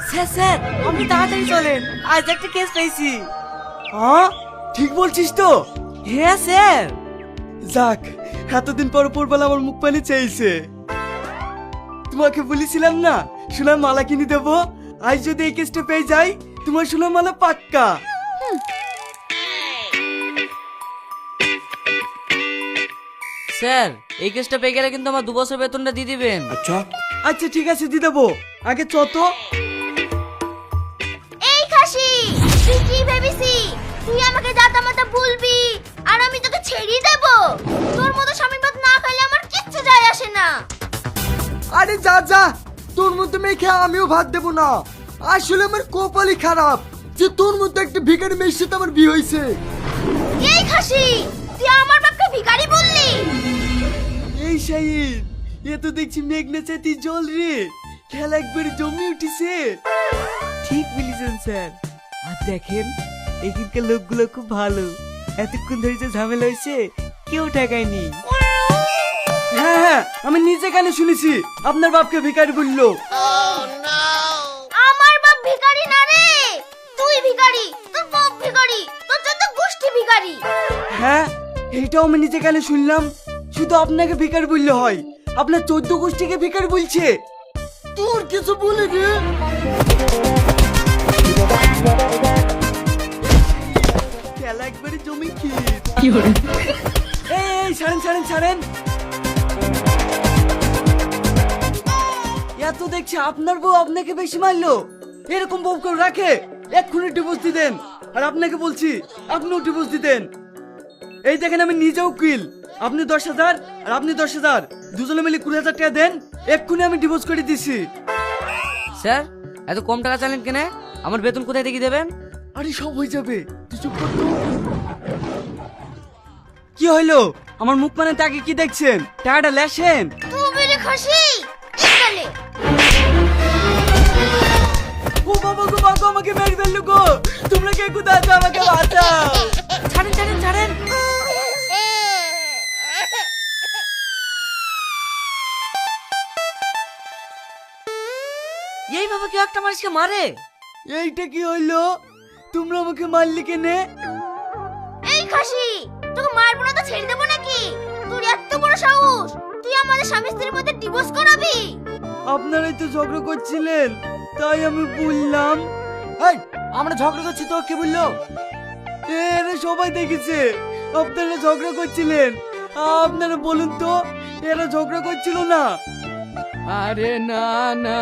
Sir sir আপনি তাড়াতাড়ি চলেন, আজ একটা কেস পেয়েছি। হ্যাঁ ঠিক বলছিস তো? হ্যাঁ স্যার। যাক, এতদিন পর পরবেলা আমার মুখ পানি চাইছে। তোমাকে বলেছিলাম না সোনার মালা কিনে দেবো, আজ যদি এই কেসটা পেয়ে যাই তোমার সোনার মালা পাক্কা। স্যার এই কেসটা পেয়ে গেলে কিন্তু আমার 2 বছর বেতনটা দিয়ে দিবেন। আচ্ছা আচ্ছা ঠিক আছে দিয়ে দেবো, আগে চ তো। এই খাসি, তুই কি ভেবেছি তুই আমাকে জাতামাতা বলবি আর আমি তোকে ছেড়ে দেব? তোর মতো স্বামী ভাত না খাইলে আমার কিচ্ছু যায় আসে না। আরে যা যা, তোর মধ্যে মেয়ে খেয়ে আমিও ভাত দেবো না। আসলে আমার কপালই খারাপ যে তোর মধ্যে একটা ভিখারি মেয়ের সাথে আমার বিয়ে হয়েছে। এই খাসি, তুই আমার বাপকে ভিখারি বললি? এই শাহিদ, এ তো দেখছি মেঘনা চাইতে জল রে, খেলা একবার জমে উঠেছে। ঠিক বলেছেন স্যার। আর দেখেন এখানকার লোকগুলো খুব ভালো, এতক্ষণ ধরে যে ঝামেলা হয়েছে কেউ ঠেকায়নি। হ্যাঁ হ্যাঁ, আমি নিজে কানে শুনেছি আপনার বাপকে ভিখারি বললো। আমার বাপ ভিখারি না রে, তুই ভিখারি, তোর বাপ ভিখারি, তোর যত গোষ্ঠী ভিখারি। হ্যাঁ এইটাও আমি নিজে কানে শুনলাম। শুধু আপনাকে ভিখারি বললে হয়, আপনার 14 গোষ্ঠীকে ভিখারি বলছে। তোর কিছু বলে রে। খেলা একবারে জমি ক্ষীর। এই ছাড়েন ছাড়েন ছাড়েন। এত দেখছি আপনার বউ আপনাকে বেশি মারলো, এরকম বউ কেউ রাখে? এক্ষুনি ডিভোর্স দিতেন। আর আপনাকে বলছি আপনিও ডিভোর্স দিতেন। এই দেখেন আমি নিজে উকিল, আপনি 10,000 আর আপনি 10,000, দুজনে মিলে 20,000 টাকা দেন, এক্ষুনি আমি ডিভোর্স করে দিছি। স্যার এত কম টাকা চাইলেন কেন? আমার বেতন কোথায় থেকে দেবেন? আরে সব হয়ে যাবে, তুই চুপ কর তো। কি হইলো? আমার মুখ মানে তাকে কি দেখছেন? টাকাটা লেসেন। তুমি রে খাসি, এখানে ও বাবা গো, বাবা আমাকে মেরে ফেললো গো, তোমরা কে কোথায় আছো? আমাকে বাঁচাও। ছাড়েন ছাড়েন ছাড়েন। এইভাবে কেউ একটা মানুষকে মারে? এইটা কি হইলো? তোমরা আমাকে মারলি কেনে? এই খাসি, তোকে মারবো না তো ছেড়ে দেবো নাকি? তোর এত বড় সাহস, তুই আমাদের স্বামী স্ত্রীর মধ্যে ডিভোর্স করাবি? আপনারাই তো ঝগড়া করছিলেন, তাই আমি বললাম। এই আমরা ঝগড়া করছি তো কে বললো? এরা সবাই দেখেছে আপনারা ঝগড়া করছিলেন। আপনারা বলুন তো, এরা ঝগড়া করছিল না? আরে না না,